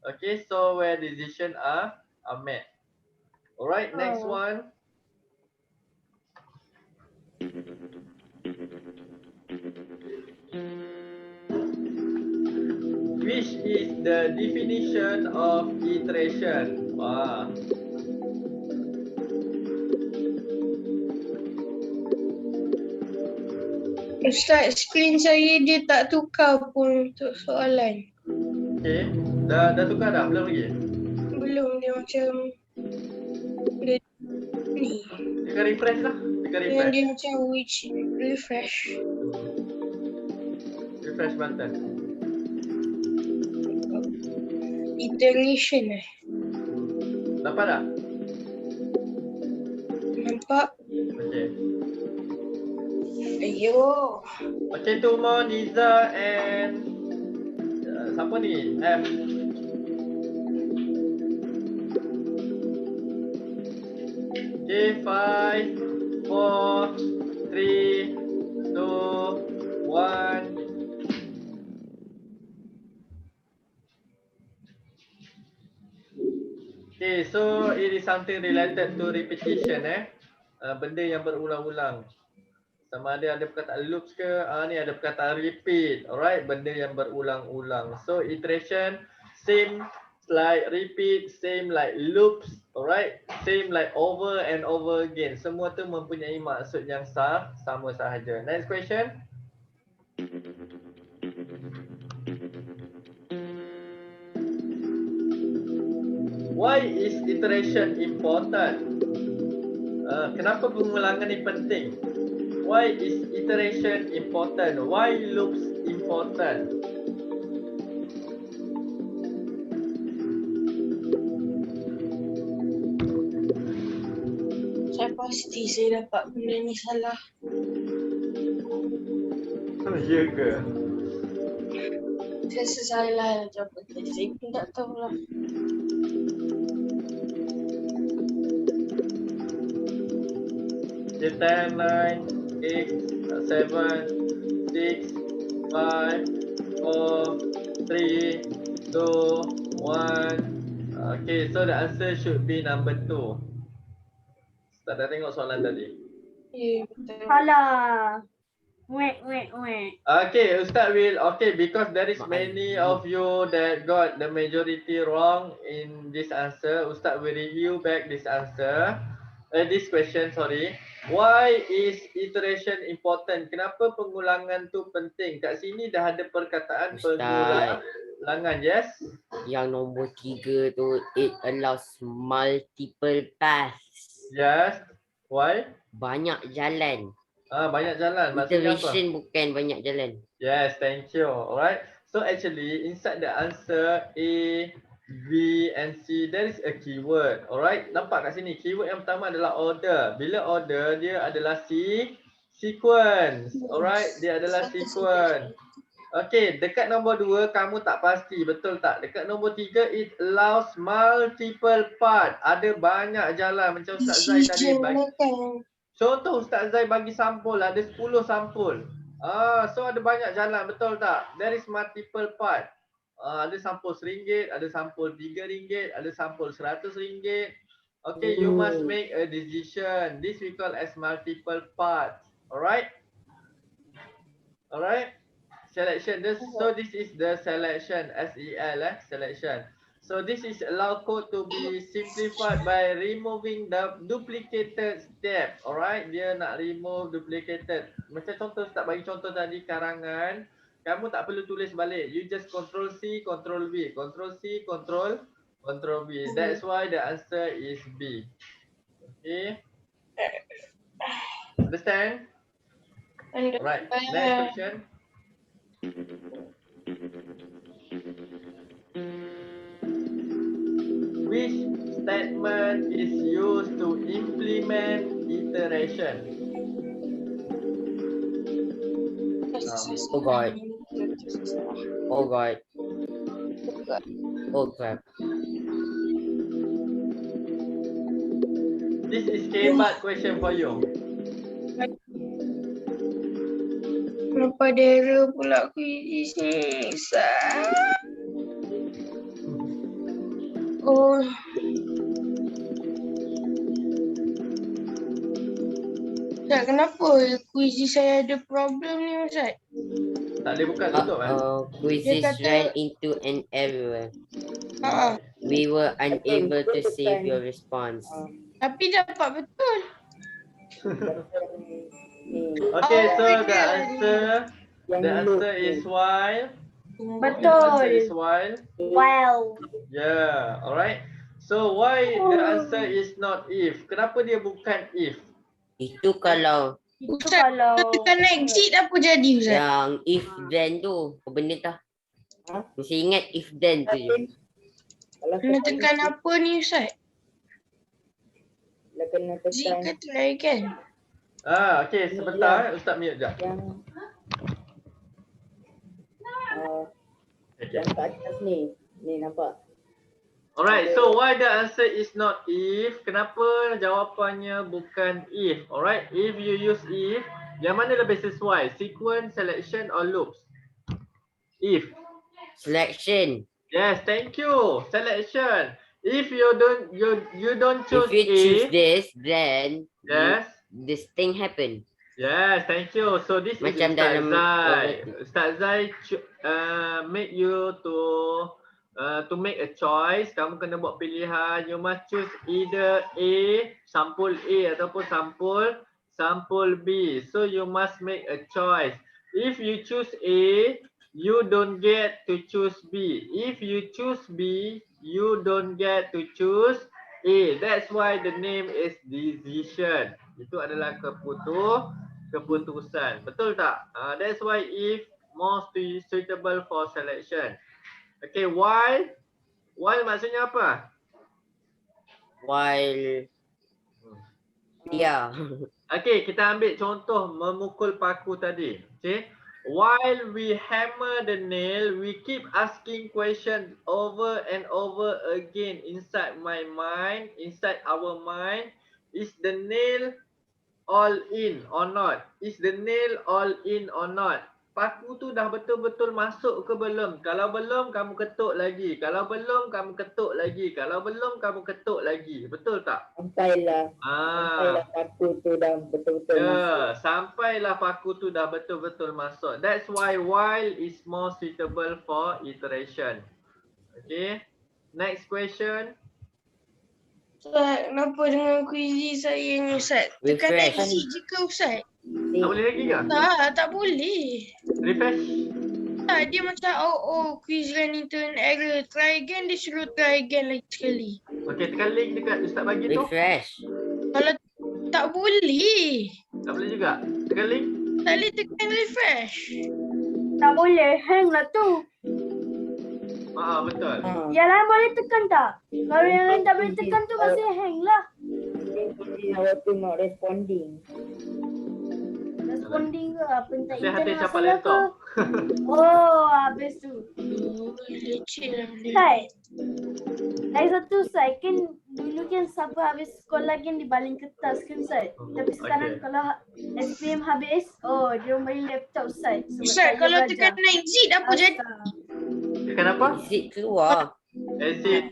Okay, so where decision are made. Alright, next Oh. one. Which is the definition of iteration? Wah. Ustaz, screen saya dia tak tukar pun untuk soalan. Okay, dah tukar dah? Belum lagi? Belum, dia macam dia ni. Tekan refresh lah. Tekan Yang refresh. dia macam which refresh. Refresh button. Iteration Nampak tak? Nampak? Okay. Ayo. Okay, two more, Niza and siapa ni? F. Okay, 5, 4, 3, 2, 1. Okay, so it is something related to repetition benda yang berulang-ulang. Sama ada perkataan loops ke, ni ada perkataan repeat. Alright, benda yang berulang-ulang. So iteration same like repeat, same like loops, alright, same like over and over again. Semua tu mempunyai maksud yang sama sahaja. Next question. Why is iteration important? Kenapa pengulangan ni penting? Why is iteration important? Why loops important? Saya pasti saya dapat benda ni salah. Ya ke? Saya salah jawapan tadi. Saya pun tak tahulah. Okay, 10, 9, 8, 7, 6, 5, 4, 3, 2, 1. Okay, so the answer should be number 2. Tak dah tengok soalan tadi. Ya, betul. Alah. Wait. Okay, Ustaz will, okay, because there is many of you that got the majority wrong in this answer, Ustaz will review back this answer, this question, sorry. Why is iteration important? Kenapa pengulangan tu penting? Kat sini dah ada perkataan Ustaz. pengulangan, yes? Yang nombor 3 tu, it allows multiple paths. Yes. Why? Banyak jalan. Banyak jalan. Maksudnya apa? Iteration bukan banyak jalan. Yes, thank you. Alright. So actually inside the answer A, B and C there is a keyword. Alright. Nampak kat sini keyword yang pertama adalah order. Bila order dia adalah sequence. Alright, dia adalah sequence. Okay, dekat nombor 2 kamu tak pasti, betul tak? Dekat nombor 3 it allows multiple part. Ada banyak jalan macam Ustaz Zai tadi bagi. Contoh Ustaz Zai bagi sampul, ada 10 sampul. So ada banyak jalan, betul tak? There is multiple part. Ada sampul RM1, ada sampul RM3, ada sampul RM100. Okay, you must make a decision. This we call as multiple parts. Alright? Alright? Selection. So this is the selection, SEL, selection. So this is allow code to be simplified by removing the duplicated step. Alright, dia nak remove duplicated. Macam contoh, tak bagi contoh tadi karangan. Kamu tak perlu tulis balik. You just control C, control V. Control C, control V. That's why the answer is B. Okay. Understand? Right. Next question. Which statement is used to implement iteration? Oh God. Oh God. Oh crap. This is kebat question for you. Kenapa ada error pula quiz ni? Oh. Ustaz, kenapa quiz saya ada problem ni Ustaz? Tak boleh buka tutup Quizzes Dia kata- ran into an error. Ha. We were unable to save your response. Tapi dapat betul. Okay, so Oh, the answer is while. Betul. The answer is while. Well. Yeah, alright. So why the answer is not if? Kenapa dia bukan if? Itu kalau Itu Ustaz, kalau tekan exit apa jadi Ustaz? yang if then tu, apa benda tah? Mesti ingat if then tu je. Kena tekan apa ni Ustaz? Kena Exit tekan ke try kan? Okay, sebentar Ustaz mute jap. yang Okay. yang kat atas ni. Ni nampak? Alright, so why the answer is not if? Kenapa jawapannya bukan if? Alright, if you use if, yang mana lebih sesuai? Sequence, selection or loops? If. Selection. Yes, thank you. Selection. If you don't choose If you A, choose this, then yes. this thing happen. Yes, thank you. So this Macam is Ustaz dalam Zai. Ustaz Zai make you to make a choice. Kamu kena buat pilihan. You must choose either A, sampul A ataupun sampul B. So you must make a choice. If you choose A, you don't get to choose B. If you choose B, you don't get to choose A. That's why the name is decision. Itu adalah keputusan. Betul tak? That's why if most suitable for selection. Okay, while maksudnya apa? While yeah. Okay, kita ambil contoh memukul paku tadi. Okay. While we hammer the nail, we keep asking questions over and over again inside our mind. Is the nail all in or not? Is the nail all in or not? Paku tu dah betul-betul masuk ke belum? Kalau belum, kamu ketuk lagi. Kalau belum, kamu ketuk lagi. Kalau belum, kamu ketuk lagi. Betul tak? Sampailah paku tu dah betul-betul masuk. Sampailah paku tu dah betul-betul masuk. That's why while is more suitable for iteration. Okay. Next question. Ustaz, kenapa dengan kuizi saya ni Ustaz? Tekan Refresh. exit je ke Ustaz? Tak boleh lagi ke? Tak boleh. Refresh. Tak, dia macam Quizlet ni turn error. Try again, dia suruh try again lagi sekali. Okay, tekan link dekat Ustaz bagi tu. Refresh. Kalau tak boleh. Tak boleh juga. Tekan link. Tak boleh tekan refresh. Tak boleh, hang lah tu. Betul. Yang lain boleh tekan tak? Kalau yang lain tak boleh tekan tu masih hang lah. Awak tu not responding. Responding ke apa entah Hati-hati internet capai masalah ke? laptop. Oh, habis tu. Leceh lah dia. Sai. Lagi satu Sai, kan dulu kan siapa habis sekolah kan dibaling kertas kan Sai. Tapi sekarang Okay. kalau SPM habis, dia orang bagi laptop Sai. Sebab Ustaz, saya kalau belajar. tekan exit apa jadi? Tekan apa? Exit keluar. Exit.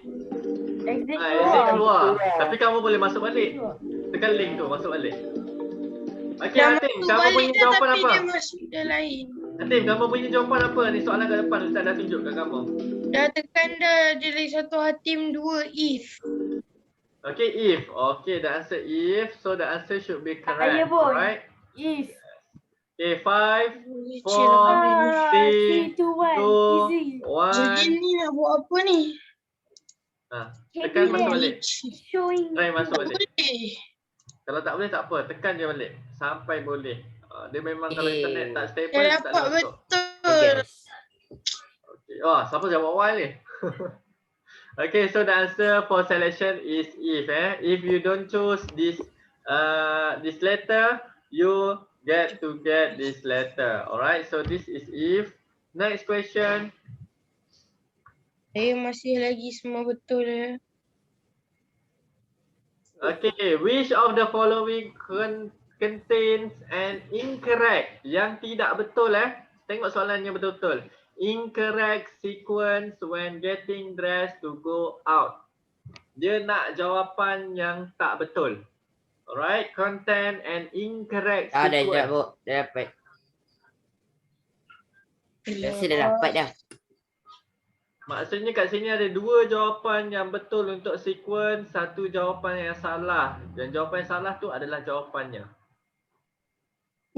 Exit Exit keluar. keluar. Tapi kamu boleh masuk balik. Tekan link tu, masuk balik. Okay, Dah Hatim, masuk kamu balik punya dah jawapan tapi apa? dia masuk dia lain. Hatim, kamu punya jawapan apa? Ni soalan kat depan Ustaz dah tunjuk kat kamu. Dah tekan dah, dia lagi satu Hatim, 2 if. Okay, if. Okay, the answer if. So the answer should be correct. Ya, boy. Alright. If. Okay, 5, Leceh lah benda ni. 3, 2, 1, easy. Jadi 1. ni nak buat apa ni? Tekan masuk balik. Showing. Try masuk balik. Boleh. Kalau tak boleh tak apa, tekan je balik. Sampai boleh. Dia memang kalau internet tak stable, Dah dia tak dapat boleh masuk. betul. Yes. Okay. Siapa jawab awal ni? Okay, so the answer for selection is if. If you don't choose this letter, you get to get this letter. Alright, so this is if. Next question. Saya masih lagi semua betul ya. Okay, which of the following contains an incorrect? Yang tidak betul Tengok soalannya betul-betul. Incorrect sequence when getting dressed to go out. Dia nak jawapan yang tak betul. Alright, contain an incorrect Dah sequence. jawab. Dah dapat. Rasa dah dapat dah. Maksudnya kat sini ada dua jawapan yang betul untuk sequence, satu jawapan yang salah. Dan jawapan yang salah tu adalah jawapannya.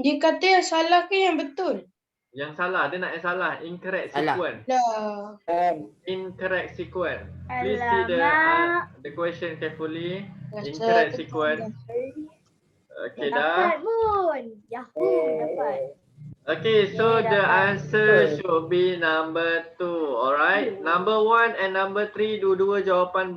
Dia kata yang salah ke yang betul? Yang salah, dia nak yang salah. Incorrect Salah. sequence. Dah. Incorrect sequence. Please see Alamak. the question carefully. Rasa Incorrect betul sequence. dah. Okay Dapat dah. pun. Yahoo, dapat. Okay, so Okay, the dapat. answer should be number 2. Alright. Number 1 and number 3 dua-dua jawapan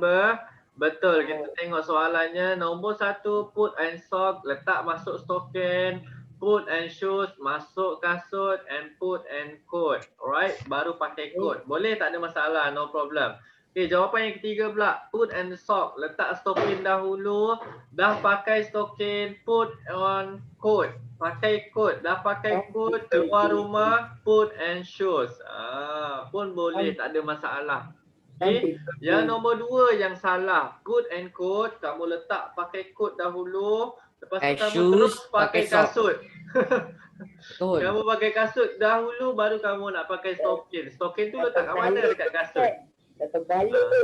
betul. Kita tengok soalannya. Nombor 1, put and sock, letak masuk stokin. Put and shoes, masuk kasut, and put and coat. Alright, baru pakai coat. Boleh, tak ada masalah, no problem. Okay, jawapan yang ketiga pula, put and sock, letak stokin dahulu. Dah pakai stokin, put on coat. Pakai coat, dah pakai coat, keluar rumah, put and shoes. Pun boleh, tak ada masalah. Okay, yang nombor 2 yang salah, put and coat, kamu letak pakai coat dahulu. Lepas tu kamu shoes, terus pakai pakai sock. kasut. Betul. Kamu pakai kasut dahulu baru kamu nak pakai stokin. Stokin tu letak kat mana? Dekat kasut. Dah terbalik tu.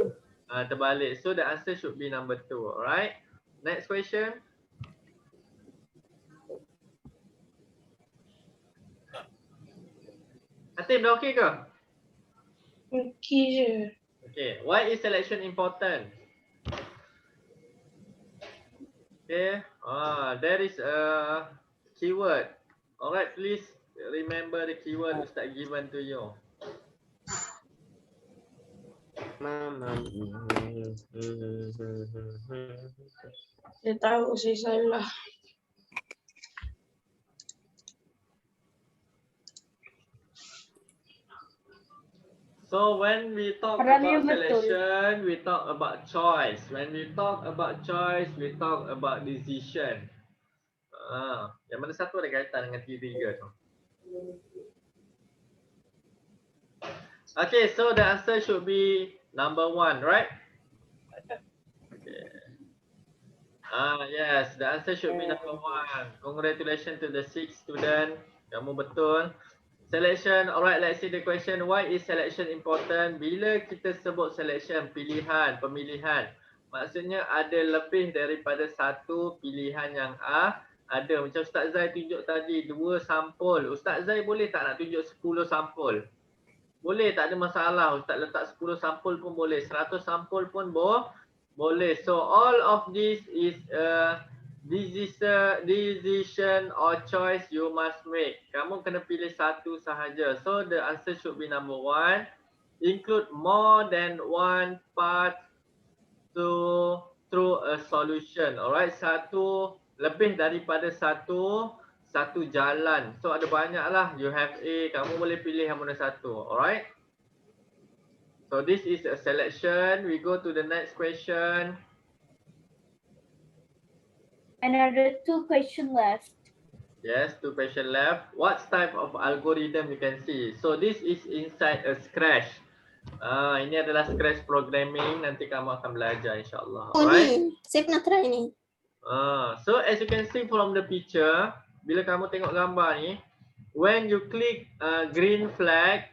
Terbalik. So the answer should be number 2. Alright. Next question. Hatim dah okey ke? Okey je. Okay. Why is selection important? Okay. There is a keyword. Alright, please remember the keyword Ustaz given to you. Mama. Saya tahu saya salah. So when we talk Harapnya about betul. selection, we talk about choice. When we talk about choice, we talk about decision. Yang mana satu ada kaitan dengan tiga tu. Okay, so the answer should be number 1, right? Okay. Yes, the answer should be number 1. Congratulations to the 6 student. Kamu betul. Selection, alright, let's see the question. Why is selection important? Bila kita sebut selection, pilihan, pemilihan, maksudnya ada lebih daripada satu pilihan yang ada. Macam Ustaz Zai tunjuk tadi, 2 sampul. Ustaz Zai boleh tak nak tunjuk 10 sampul? Boleh, tak ada masalah. Ustaz letak 10 sampul pun boleh, 100 sampul pun boleh. So all of this is a decision or choice you must make. Kamu kena pilih satu sahaja. So the answer should be number 1. Include more than one path through a solution. Alright, lebih daripada satu jalan. So ada banyak lah. You have A, kamu boleh pilih yang mana satu. Alright. So this is a selection. We go to the next question. Another 2 question left. Yes, 2 question left. What type of algorithm you can see? So this is inside a Scratch. Ini adalah Scratch programming. Nanti kamu akan belajar insyaAllah. Alright. Saya pernah try ni. So as you can see from the picture, bila kamu tengok gambar ni, when you click green flag,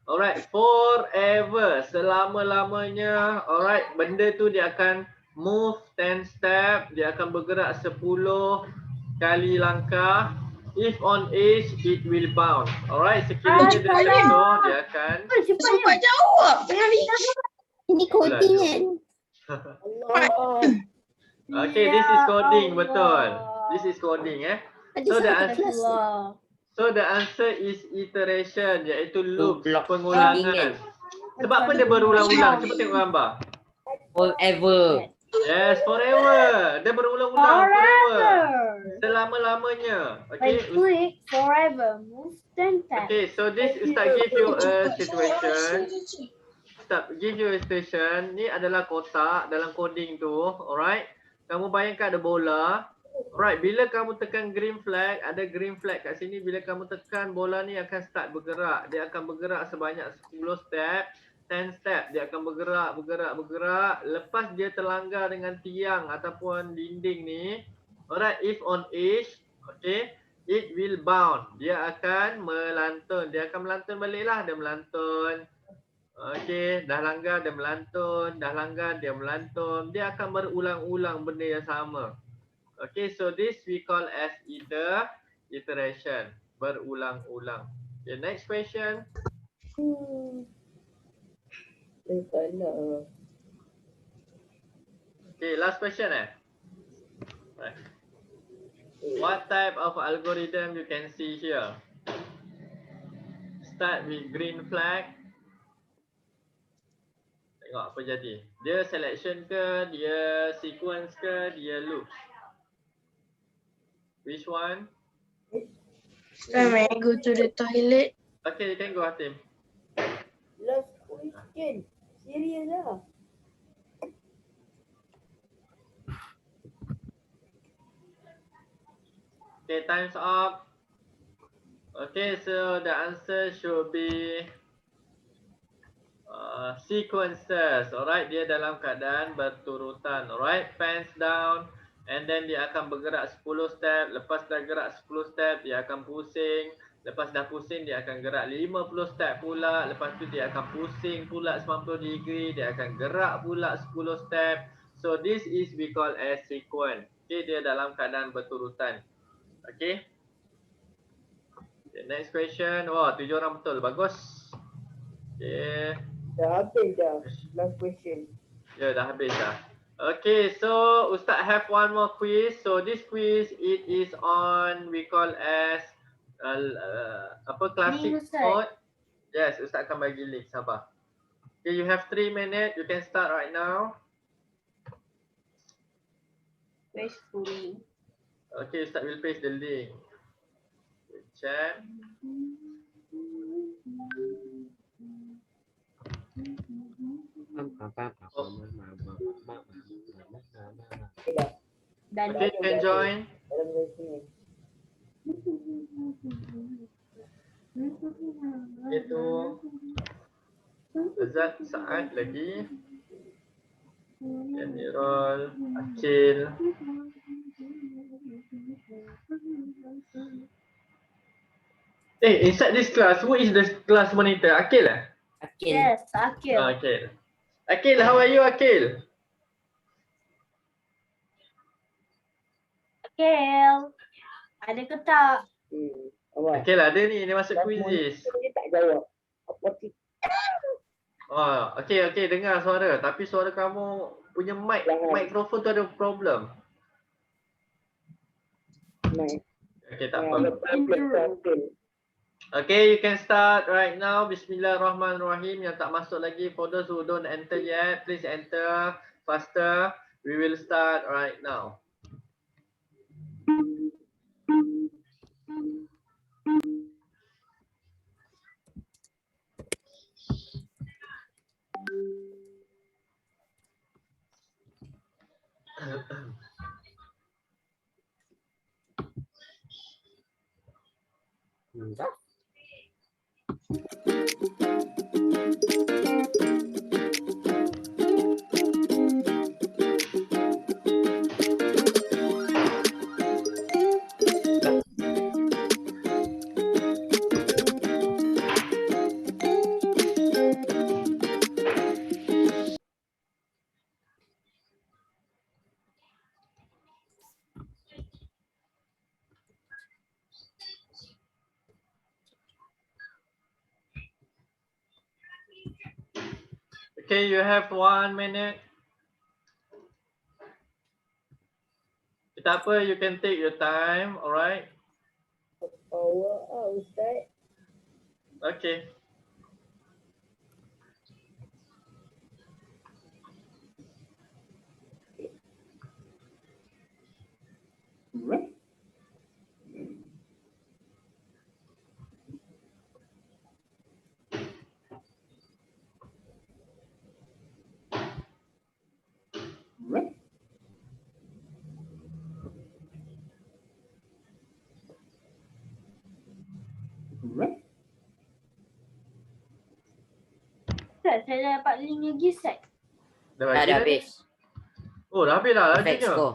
alright, forever, selama-lamanya, alright, benda tu dia akan move 10 step, dia akan bergerak 10 kali langkah. If on edge, it will bounce. Alright, sekiranya dia jatuh, dia akan Cepat jawab. Tengah ni. Ini coding kan? Allah. Okay, this is coding, betul. This is coding Ada So the satu answer, kelas. so the answer is iteration, iaitu loop, block pengulangan. Sebab apa dia berulang-ulang? Cuba tengok gambar. Forever. Yes, forever. Dia berulang-ulang forever. Selama-lamanya. I Okay. click forever, move 10 times. Okay, so this Ustaz give you a situation. Ustaz give you a situation. Ni adalah kotak dalam coding tu. Alright. Kamu bayangkan ada bola. Alright, bila kamu tekan green flag, ada green flag kat sini. Bila kamu tekan, bola ni akan start bergerak. Dia akan bergerak sebanyak 10 step. 10 step, dia akan bergerak. Lepas dia terlanggar dengan tiang ataupun dinding ni, alright, if on edge, okay, it will bound. Dia akan melantun. Dia akan melantun balik lah. Dia melantun. Okay, dah langgar dia melantun. Dah langgar dia melantun. Dia akan berulang-ulang benda yang sama. Okay, so this we call as iteration. Berulang-ulang. Okay, next question. Tak nak. Okay, last question Right. What type of algorithm you can see here? Start with green flag. Tengok apa jadi. Dia selection ke, dia sequence ke, dia loop. Which one? I may go to the toilet. Okay, you can go Hatim. Last question. Serius lah. Okay, time's up. Okay, so the answer should be sequences. Alright, dia dalam keadaan berturutan. Alright, pants down. And then dia akan bergerak 10 step. Lepas dah gerak 10 step, dia akan pusing. Lepas dah pusing, dia akan gerak 50 step pula. Lepas tu dia akan pusing pula 90 degree. Dia akan gerak pula 10 step. So this is we call as sequence. Okay, dia dalam keadaan berturutan. Okay. Okay, next question. Wah, 7 orang betul. Bagus. Okay. Dah habis dah. Last question. Ya, dah habis dah. Okay, so Ustaz have one more quiz. So this quiz, it is on, we call as classic Link, Ustaz. mode. Yes, Ustaz akan bagi link, sabar. Okay, you have 3 minutes. You can start right now. Gracefully. Okay, Ustaz will paste the link. Chat. Dan Okay, you can join. Dalam sini. Hamzat, Sa'ad lagi. Amirul, Akil. Inside this class, who is the class monitor? Akil lah? Akil. Yes, Akil. Akil. Akil, how are you, Akil? Akil. Ada ke tak? Awak. Akil ada ni, dia masuk quizzes. Dia tak jawab. Apa sih? Oh, okey, dengar suara. Tapi suara kamu punya mikrofon tu ada problem. Nah, Okey, tak apa. betul. Okay, you can start right now. Bismillahirrahmanirrahim. Yang tak masuk lagi, for those who don't enter yet, please enter faster. We will start right now. Okay, you have 1 minute. Tak apa, you can take your time, alright? Power Ustaz. Okay. Ustaz, saya dah dapat link lagi, Ustaz. Dah Dah bagi dah ni? habis. Oh, dah habis dah. Perfect lajunya. score.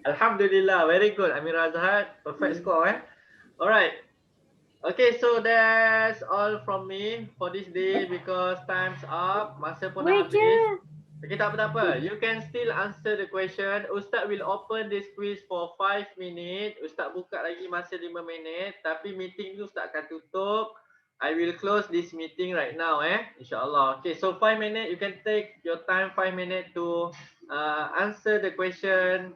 Alhamdulillah, very good. Amira Azhar, perfect score Alright. Okay, so that's all from me for this day because time's up. Masa pun dah Wait habis. je. Okay, tak apa-apa. You can still answer the question. Ustaz will open this quiz for 5 minutes. Ustaz buka lagi masa 5 minit. Tapi meeting tu Ustaz akan tutup. I will close this meeting right now InsyaAllah. Okay, so 5 minutes. You can take your time 5 minutes to answer the question.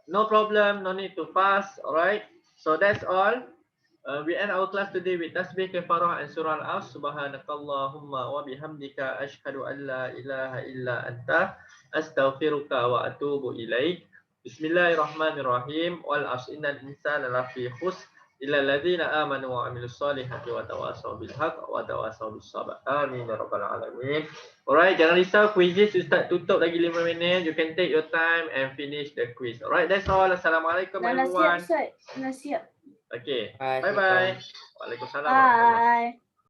No problem. No need to fast. Alright. So that's all. We end our class today with tasbih kafarah and surah al-as. Subhanakallahumma wa bihamdika ashhadu an la ilaha illa anta astaghfiruka wa atubu ilaik. Bismillahirrahmanirrahim. Wal as innal insana lafi khusr illa alladhina amanu wa amilus solihati wa tawasaw bil haqq wa tawasaw bis sabr. Amin ya rabbal alamin. Alright, jangan risau, quizzes Ustaz tutup lagi 5 minit. You can take your time and finish the quiz. Alright, that's all. Assalamualaikum Dah siap, everyone. Ustaz. Dah siap. Okay. Bye. Bye bye. Waalaikumsalam. Bye.